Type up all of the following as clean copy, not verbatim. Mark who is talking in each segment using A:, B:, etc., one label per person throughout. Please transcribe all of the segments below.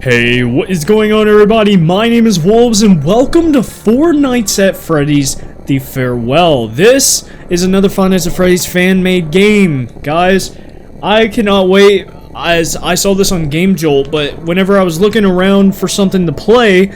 A: Hey, what is going on, everybody? My name is Wolvez and welcome to Four Nights at Freddy's The Farewell. This is another Five Nights at Freddy's fan-made game. Guys, I cannot wait, as I saw this on Game Jolt, but whenever I was looking around for something to play,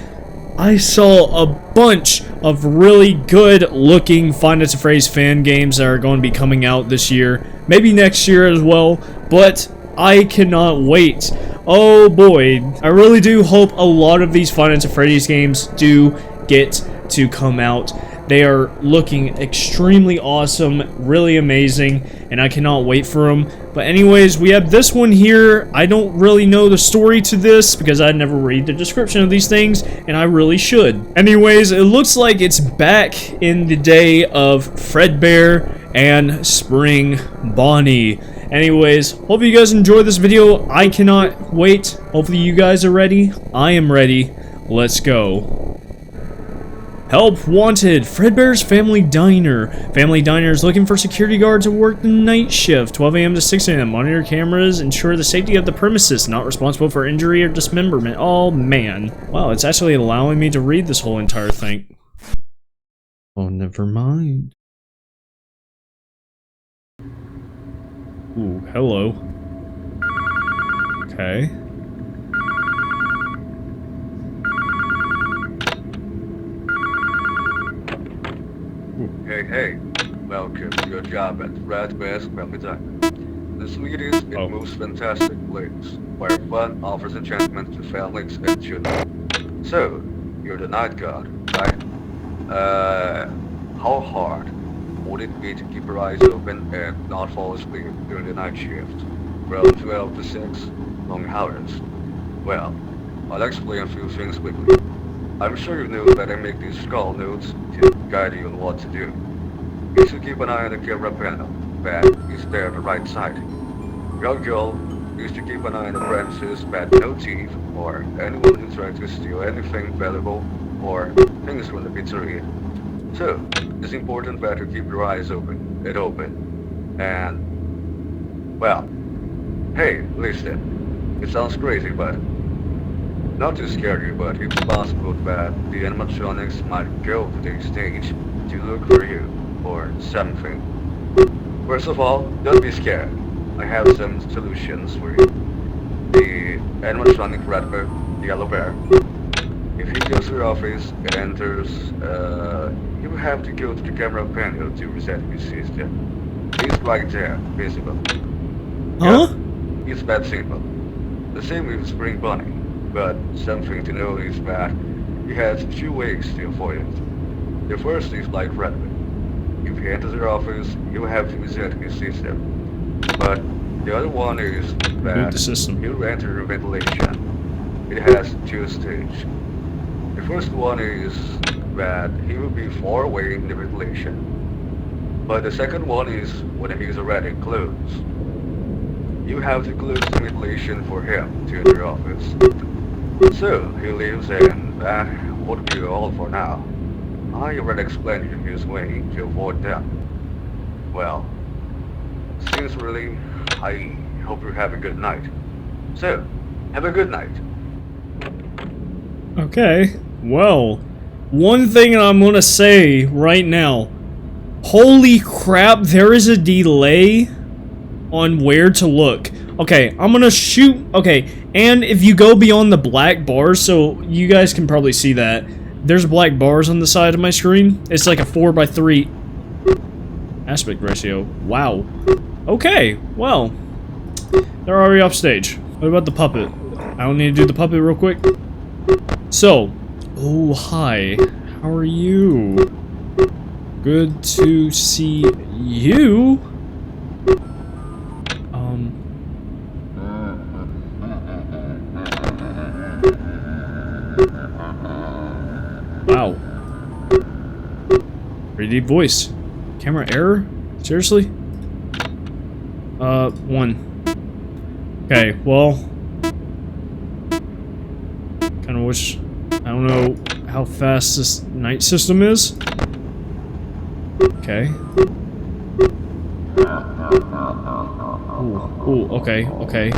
A: I saw a bunch of really good looking Five Nights at Freddy's fan games that are going to be coming out this year, maybe next year as well, but I cannot wait. Oh boy, I really do hope a lot of these Five Nights at Freddy's games do get to come out. They are looking extremely awesome, really amazing, and I cannot wait for them. But anyways, we have this one here. I don't really know the story to this because I never read the description of these things, and I really should. Anyways, it looks like it's back in the day of Fredbear and Spring Bonnie. Anyways, hope you guys enjoy this video. I cannot wait. Hopefully you guys are ready. I am ready. Let's go. Help wanted. Fredbear's Family Diner. Family Diner is looking for security guards to work the night shift, 12 a.m. to 6 a.m. Monitor cameras, ensure the safety of the premises, not responsible for injury or dismemberment. Oh man. Wow, it's actually allowing me to read this whole entire thing. Oh, never mind. Ooh, hello. Okay.
B: Hey, welcome to your job at Fredbear's Family Diner. This week is a most fantastic place, where fun offers enchantment to families and children. So, you're the night guard, right? How hard would it be to keep your eyes open and not fall asleep during the night shift? From 12 to 6, long hours. Well, I'll explain a few things quickly. I'm sure you know that I make these skull notes to guide you on what to do. You should keep an eye on the camera panel, that is there on the right side. Your goal is to keep an eye on the premises that no thief or anyone who tries to steal anything valuable or things from the pizzeria. So, it's important that you keep your eyes open and open. And, well, hey, listen, it sounds crazy, but not to scare you, but it's possible that the animatronics might go to the stage to look for you or something. First of all, don't be scared. I have some solutions for you. The animatronic Fredbear, the yellow bear. If he goes to your office and enters, you will have to go to the camera panel to reset his system. He's right there, visible.
A: Huh?
B: Yeah, it's that simple. The same with Spring Bonnie, but something to know is that he has two ways to avoid it. The first is like Fredbear. If he enters your office, you will have to reset his system. But the other one is that he'll enter your ventilation. It has two stages. The first one is that he will be far away in the ventilation. But the second one is when he is already close. You have to close the ventilation for him to enter your office. So, he leaves and that would be all for now. I already explained to you his way to avoid them. Well, sincerely, I hope you have a good night. So, have a good night.
A: Okay, well, one thing I'm gonna say right now. Holy crap, there is a delay on where to look. Okay, I'm gonna shoot. Okay, and if you go beyond the black bars, so you guys can probably see that, there's black bars on the side of my screen. It's like a 4:3 aspect ratio. Wow. Okay, well, they're already off stage. What about the puppet? I don't need to do the puppet real quick. So, oh, hi. How are you? Good to see you. Wow. Pretty deep voice. Camera error? Seriously? 1. Okay, well. Kinda wish. I don't know how fast this night system is. Okay. Ooh, okay.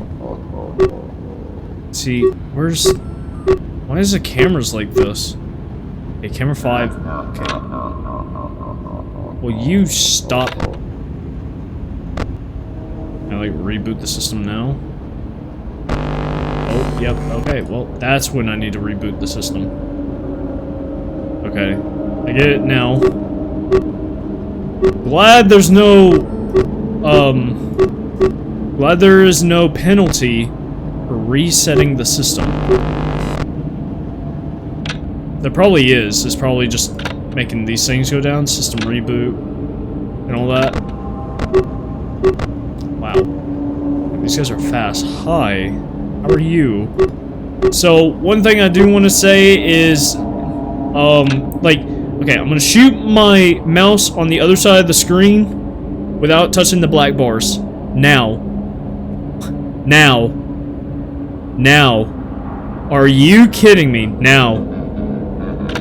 A: See, where's... Why is the cameras like this? Okay, camera 5. Okay. Will you stop? Can I, like, reboot the system now? Oh, yep, okay, well, that's when I need to reboot the system. Okay, I get it now. Glad there's no, glad there is no penalty for resetting the system. There probably is. It's probably just making these things go down, system reboot, and all that. Wow. These guys are fast. Hi. How are you? So, one thing I do want to say is, like, okay, I'm gonna shoot my mouse on the other side of the screen without touching the black bars. Now. Now. Now. Are you kidding me? Now.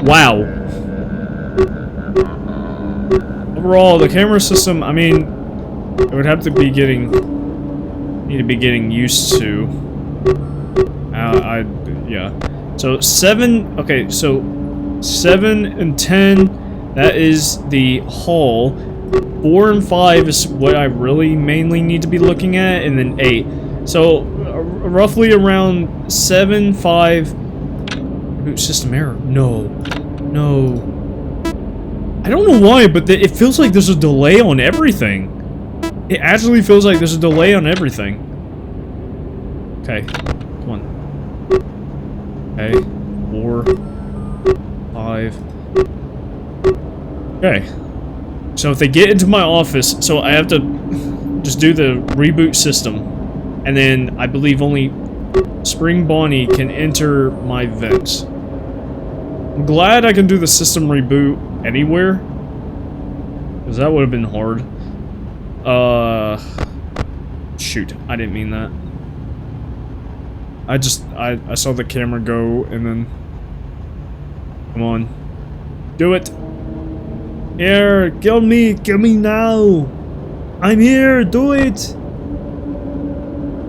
A: Wow. Overall, the camera system, I mean, it would have to be need to be getting used to. Yeah. So 7, okay, so 7 and 10, that is the hall. 4 and 5 is what I really mainly need to be looking at, and then 8. So, roughly around 7, 5... Reboot system error. No. No. I don't know why, but it feels like there's a delay on everything. It actually feels like there's a delay on everything. Okay. Come on. Okay. 4. 5. Okay. So if they get into my office, so I have to just do the reboot system. And then I believe only Spring Bonnie can enter my vents. I'm glad I can do the system reboot anywhere. Because that would have been hard. Shoot. I didn't mean that. I saw the camera go and then... Come on. Do it! Here! Kill me! Kill me now! I'm here! Do it!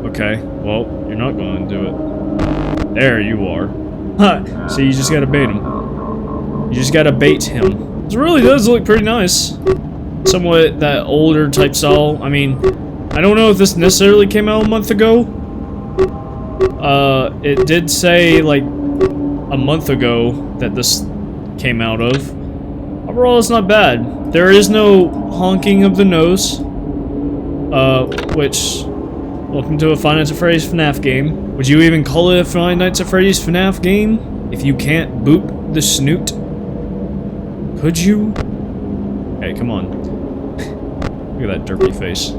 A: Okay, well, you're not gonna do it. There you are. Ha! So you just gotta bait him. You just gotta bait him. It really does look pretty nice. Somewhat that older type style. I mean, I don't know if this necessarily came out a month ago. It did say, like, a month ago that this came out of. Overall, it's not bad. There is no honking of the nose. Which... Welcome to a Five Nights at Freddy's FNAF game. Would you even call it a Five Nights at Freddy's FNAF game? If you can't boop the snoot? Could you? Hey, come on. Look at that derpy face.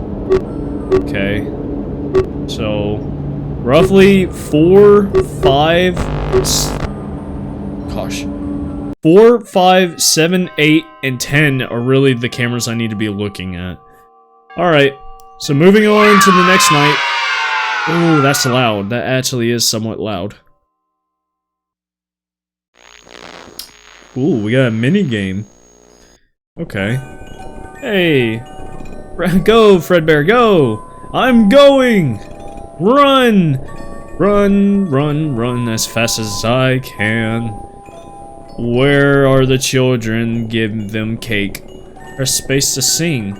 A: Okay. So, roughly 4, 5... Gosh. 4, 5, 7, 8, and 10 are really the cameras I need to be looking at. Alright. So moving on to the next night. Oh, that's loud. That actually is somewhat loud. Ooh, we got a mini game. Okay. Hey. Go, Fredbear, go! I'm going! Run! Run, run, run as fast as I can. Where are the children? Give them cake. Press space to sing.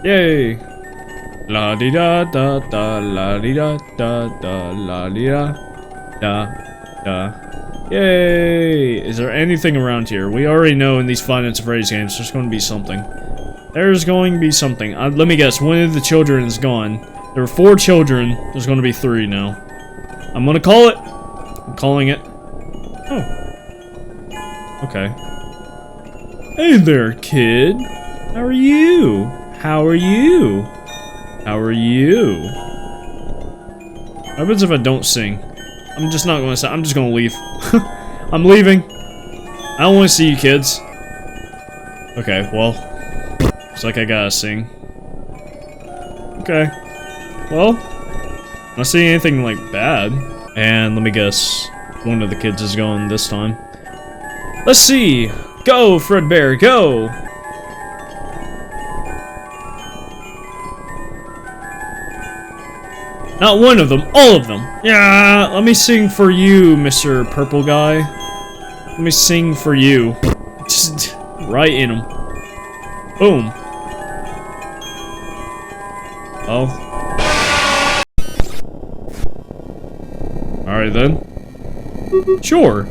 A: Yay! La di da da da, la di da da da, la di da da da. Yay! Is there anything around here? We already know in these Five Nights at Freddy's games there's going to be something. There's going to be something. Let me guess, one of the children is gone. There were 4 children, there's going to be 3 now. I'm gonna call it! I'm calling it. Oh. Okay. Hey there, kid! How are you? How are you? How are you? What happens if I don't sing? I'm just not gonna sing. I'm just gonna leave. I'm leaving. I don't want to see you kids. Okay, well. Looks like I gotta sing. Okay. Well. I don't see anything like bad. And let me guess. One of the kids is going this time. Let's see. Go, Fredbear, go! Not one of them, all of them. Yeah, let me sing for you, Mr. Purple Guy. Let me sing for you. Just right in him. Boom. Oh. Alright then. Sure.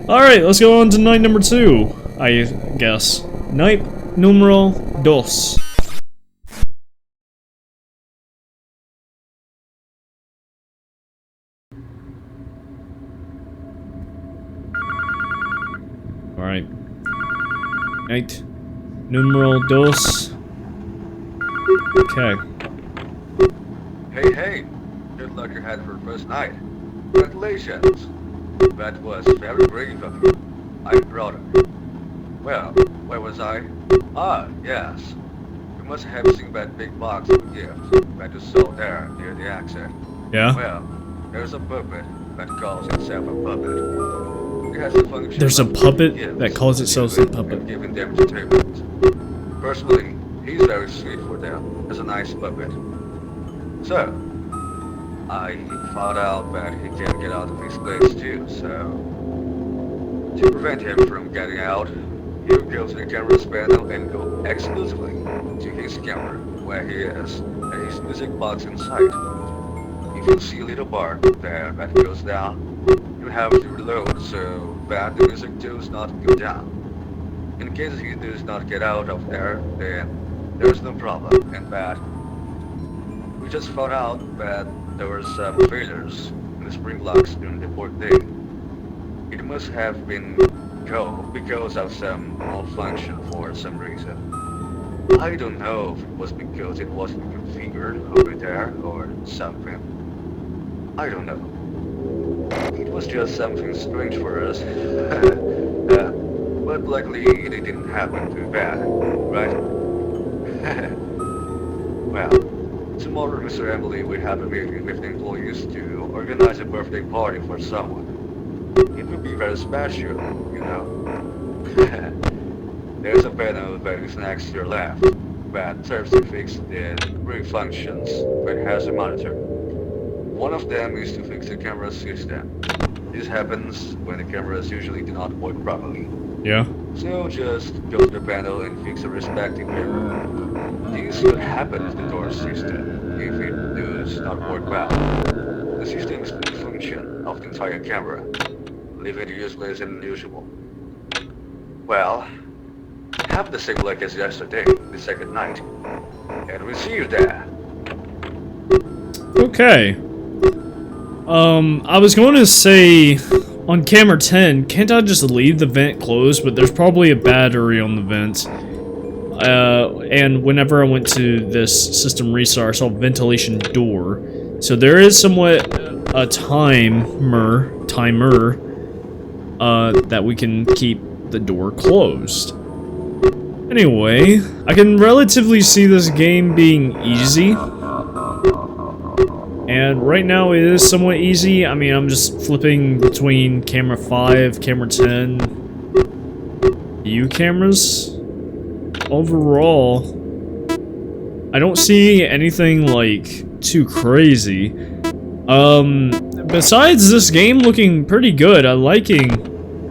A: Alright, let's go on to night number 2, I guess. Night numero dos. Alright. Night numero dos. Okay.
B: Hey, good luck you had for first night. Congratulations. That was very brave of you. I'm proud of you. Well, where was I? Ah, yes. You must have seen that big box of gifts that you saw there near the exit.
A: Yeah?
B: Well, there's a puppet that calls itself a puppet. It has a function.
A: There's a
B: of
A: puppet
B: gifts
A: that calls itself a puppet.
B: and giving them entertainment. Personally, he's very sweet for them as a nice puppet. So, I found out that he can't get out of his place too, so to prevent him from getting out, he'll go to the camera's panel and go exclusively to his camera, where he is, and his music box inside. If you see a little bar there that goes down, you have to reload so that the music does not go down. In case he does not get out of there, then there's no problem, and that we just found out that there were some failures in the spring locks during the 4th day. It must have been because of some malfunction for some reason. I don't know if it was because it wasn't configured over there or something. I don't know. It was just something strange for us. But luckily it didn't happen too bad, right? Well, tomorrow, Mr. Emily will have a meeting with the employees to organize a birthday party for someone. It will be very special, you know. There's a panel that is next to your left that serves to fix the 3 functions that has a monitor. One of them is to fix the camera system. This happens when the cameras usually do not work properly.
A: Yeah.
B: So just go to the panel and fix the respective camera. This will happen to the door system if it does not work well. The system is the function of the entire camera, leaving it useless and unusual. Well, have the same luck as yesterday, the second night, and we'll see you there.
A: Okay. I was going to say, on camera 10, can't I just leave the vent closed? But there's probably a battery on the vent. And whenever I went to this system restart, I saw ventilation door. So there is somewhat a timer, that we can keep the door closed. Anyway, I can relatively see this game being easy. And right now it is somewhat easy. I mean, I'm just flipping between camera 5, camera 10, view cameras. Overall, I don't see anything like too crazy. Besides this game looking pretty good, I'm liking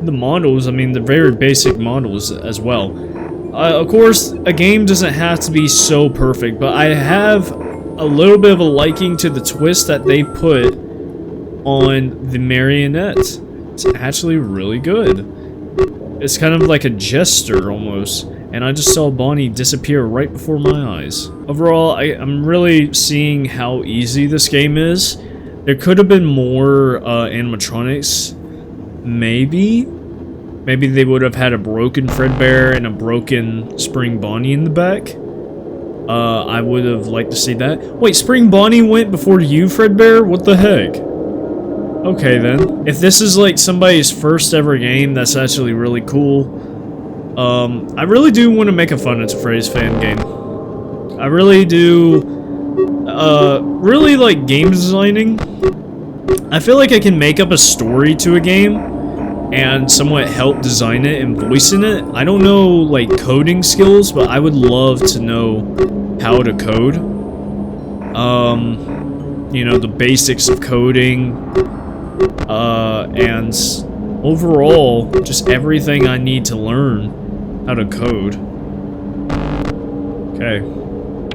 A: the models. I mean, the very basic models as well. Of course, a game doesn't have to be so perfect, but I have a little bit of a liking to the twist that they put on the marionette. It's actually really good. It's kind of like a jester almost, and I just saw Bonnie disappear right before my eyes. Overall, I'm really seeing how easy this game is. There could have been more animatronics, maybe. Maybe they would have had a broken Fredbear and a broken Spring Bonnie in the back. I would have liked to see that. Wait, Spring Bonnie went before you, Fredbear? What the heck? Okay then. If this is like somebody's first ever game, that's actually really cool. I really do want to make a Five Nights at Freddy's fan game. I really do, really like game designing. I feel like I can make up a story to a game and somewhat help design it and voice in it. I don't know like coding skills, but I would love to know how to code. you know, the basics of coding, and overall, just everything I need to learn how to code. Okay,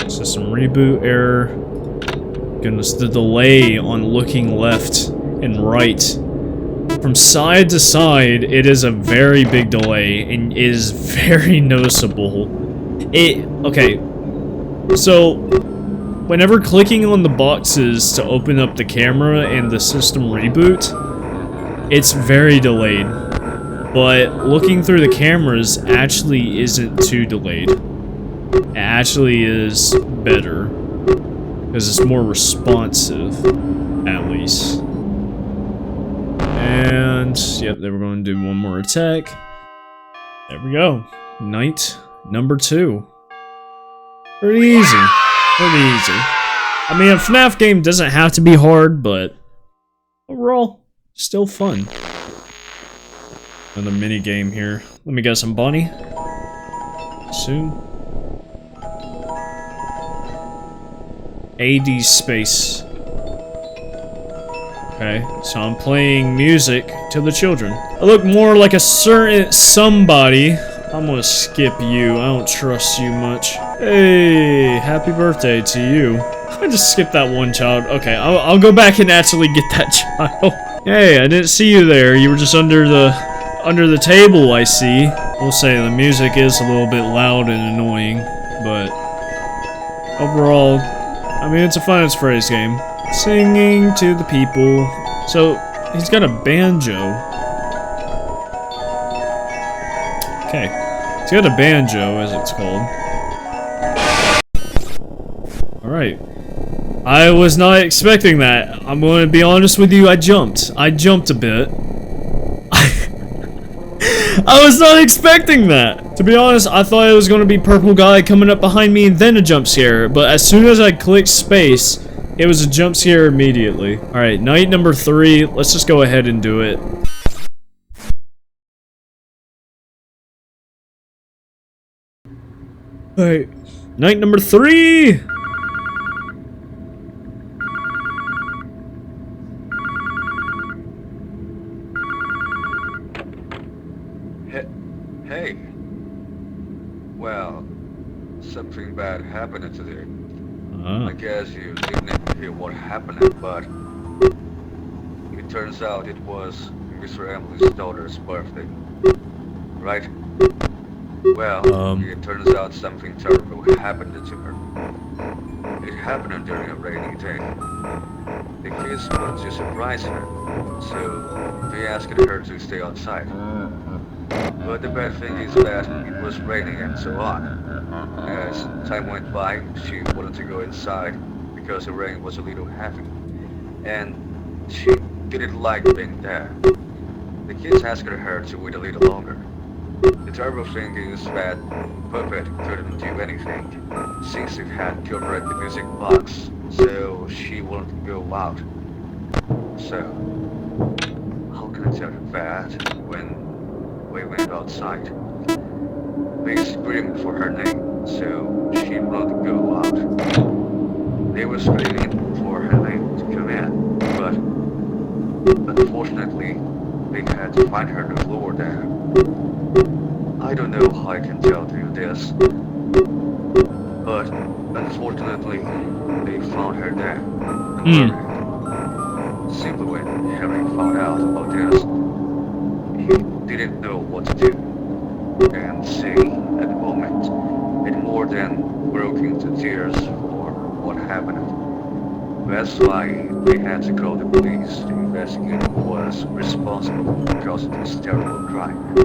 A: system reboot error. Goodness, the delay on looking left and right. From side to side, it is a very big delay and is very noticeable. Okay, so whenever clicking on the boxes to open up the camera and the system reboot, it's very delayed. But looking through the cameras actually isn't too delayed. It actually is better. Because it's more responsive, at least. And, yep, then we're going to do one more attack. There we go. Night number 2. Pretty easy. Pretty easy. I mean, a FNAF game doesn't have to be hard, but overall, still fun. Another mini game here. Let me guess, I'm Bonnie. Soon. AD space. Okay, so I'm playing music to the children. I look more like a certain somebody. I'm gonna skip you. I don't trust you much. Hey, happy birthday to you. I just skipped that one child. Okay, I'll go back and actually get that child. Hey, I didn't see you there. You were just under the table, I see. We'll say the music is a little bit loud and annoying, but overall, I mean, it's a fun as phrase game. Singing to the people. So, he's got a banjo. Okay. He's got a banjo, as it's called. Alright. I was not expecting that. I'm going to be honest with you, I jumped. I jumped a bit. I was not expecting that! To be honest, I thought it was going to be purple guy coming up behind me and then a jump scare, but as soon as I clicked space, it was a jump scare immediately. Alright, night number 3, let's just go ahead and do it. Alright, night number 3!
B: Hey. Well, something bad happened today. I guess you didn't hear what happened, but it turns out it was Mr. Emily's daughter's birthday. Right? Well, it turns out something terrible happened to her. It happened during a rainy day. The kids wanted to surprise her, so they asked her to stay outside. But the bad thing is that it was raining and so on. As time went by, she wanted to go inside because the rain was a little heavy. And she didn't like being there. The kids asked her to wait a little longer. The terrible thing is that Puppet couldn't do anything, since it had covered the music box, so she wouldn't go out. So, how can I tell you that when we went outside? They screamed for her name, so she wouldn't go out. They were screaming for her name to come in, but unfortunately, they had to find her on the floor there. I don't know how I can tell you this, but unfortunately, they found her there and buried. Simply when Harry found out about this, he didn't know what to do. And see, at the moment, it more than broke into tears for what happened. That's why they had to call the police to investigate who was responsible for causing this terrible crime.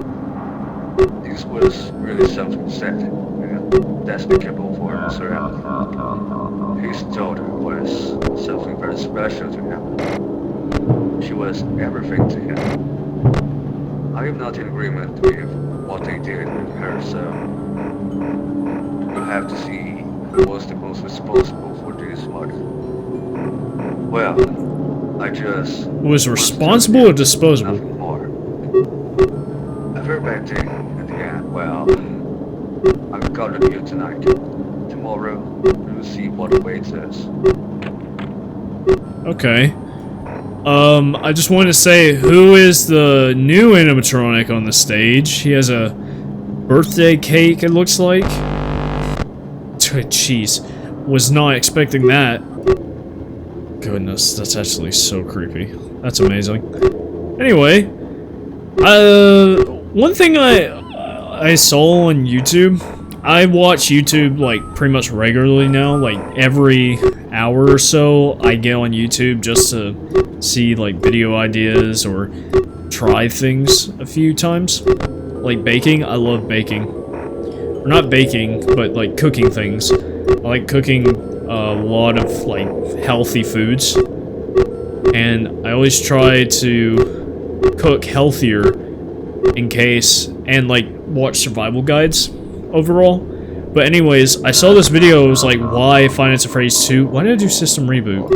B: This was really something sad and despicable for Sir Emilie. His daughter was something very special to him. She was everything to him. I am not in agreement with what they did with her, so we'll have to see who was the most responsible for this murder. Well, I just...
A: Was responsible or disposable?
B: Nothing more. A very bad day in the end. Well, I'm calling you tonight. Tomorrow, we'll see what awaits us.
A: Okay. I just want to say, who is the new animatronic on the stage? He has a birthday cake, it looks like. Jeez. Was not expecting that. Goodness, that's actually so creepy. That's amazing. Anyway, one thing I saw on YouTube, I watch YouTube like pretty much regularly now, like every hour or so I get on YouTube just to see like video ideas or try things a few times. Like baking, I love baking. Or not baking, but like cooking things. I like cooking a lot of like healthy foods. And I always try to cook healthier in case, and like watch survival guides overall. But anyways, I saw this video, it was like, why Five Nights at Freddy's 2? Why did I do system reboot?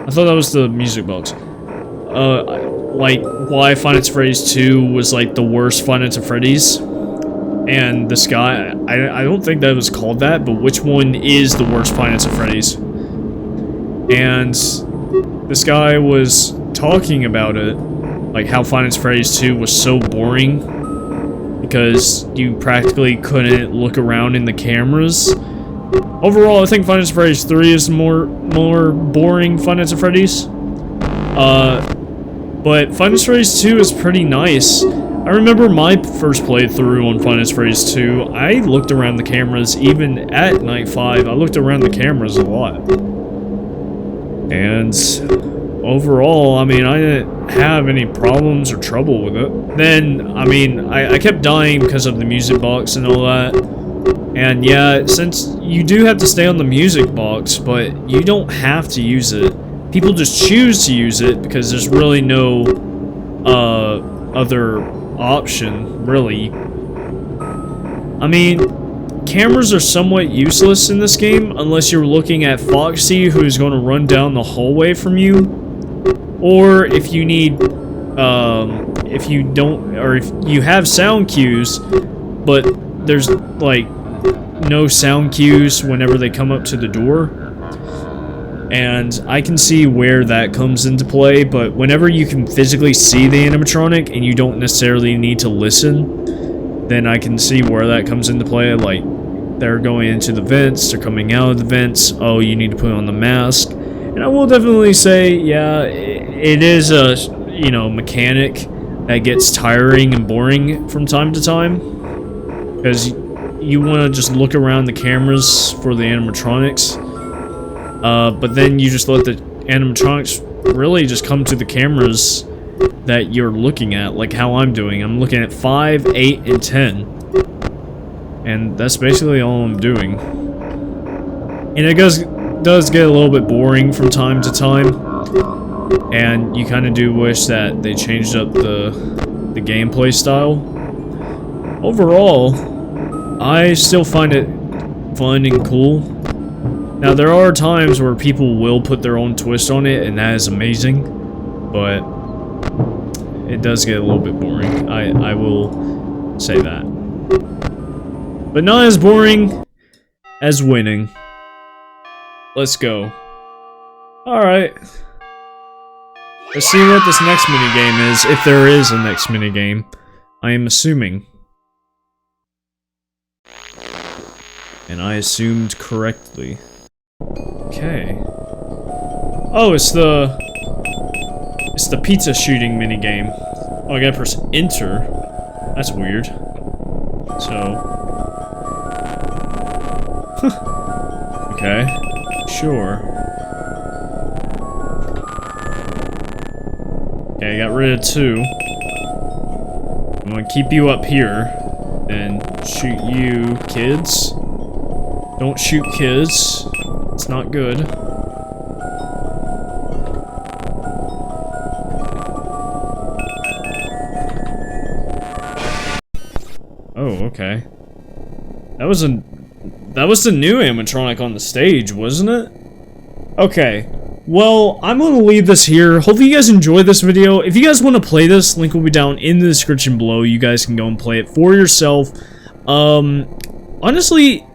A: I thought that was the music box. Like, why Five Nights at Freddy's 2 was like the worst Five Nights at Freddy's. And this guy, I don't think that was called that, but which one is the worst Five Nights at Freddy's? And this guy was talking about it, like how Five Nights at Freddy's 2 was so boring because you practically couldn't look around in the cameras. Overall, I think Five Nights at Freddy's 3 is more boring Five Nights at Freddy's. But Five Nights at Freddy's 2 is pretty nice. I remember my first playthrough on Five Nights at Freddy's 2, I looked around the cameras, even at night 5, I looked around the cameras a lot. And overall, I mean, I didn't have any problems or trouble with it. Then, I mean, I kept dying because of the music box and all that. And yeah, since you do have to stay on the music box, but you don't have to use it. People just choose to use it because there's really no other option, really. I mean, cameras are somewhat useless in this game unless you're looking at Foxy, who's going to run down the hallway from you, or if you need, if you don't, or if you have sound cues, but there's like no sound cues whenever they come up to the door. And I can see where that comes into play, but whenever you can physically see the animatronic and you don't necessarily need to listen, then I can see where that comes into play. Like, they're going into the vents, they're coming out of the vents, oh, you need to put on the mask. And I will definitely say, yeah, it is a, you know, mechanic that gets tiring and boring from time to time. Because you want to just look around the cameras for the animatronics. But then you just let the animatronics really just come to the cameras that you're looking at, like how I'm doing. I'm looking at 5, 8, and 10. And that's basically all I'm doing. And it does get a little bit boring from time to time. And you kind of do wish that they changed up the gameplay style. Overall, I still find it fun and cool. Now, there are times where people will put their own twist on it, and that is amazing, but it does get a little bit boring. I will say that. But not as boring as winning. Let's go. Alright. Let's see what this next minigame is, if there is a next minigame. I am assuming. And I assumed correctly. Okay. Oh, it's the pizza shooting minigame. Oh, I gotta press enter. That's weird. So. Okay. Sure. Okay, I got rid of 2. I'm gonna keep you up here. And shoot you, kids. Don't shoot kids. It's not good. Oh, okay. That was the new animatronic on the stage, wasn't it? Okay. Well, I'm gonna leave this here. Hopefully you guys enjoyed this video. If you guys want to play this, link will be down in the description below. You guys can go and play it for yourself. Honestly,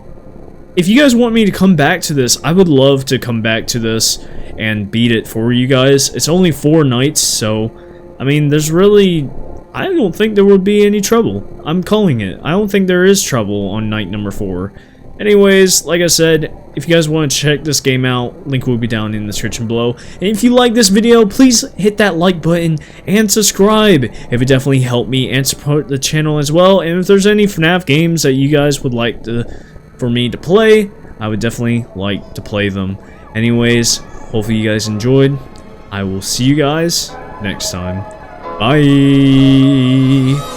A: if you guys want me to come back to this, I would love to come back to this and beat it for you guys. It's only 4 nights, so I mean, there's really, I don't think there would be any trouble. I'm calling it. I don't think there is trouble on night number 4. Anyways, like I said, if you guys want to check this game out, link will be down in the description below. And if you like this video, please hit that like button and subscribe. It would definitely help me and support the channel as well. And if there's any FNAF games that you guys would like for me to play, I would definitely like to play them. Anyways, hopefully you guys enjoyed. I will see you guys next time. Bye.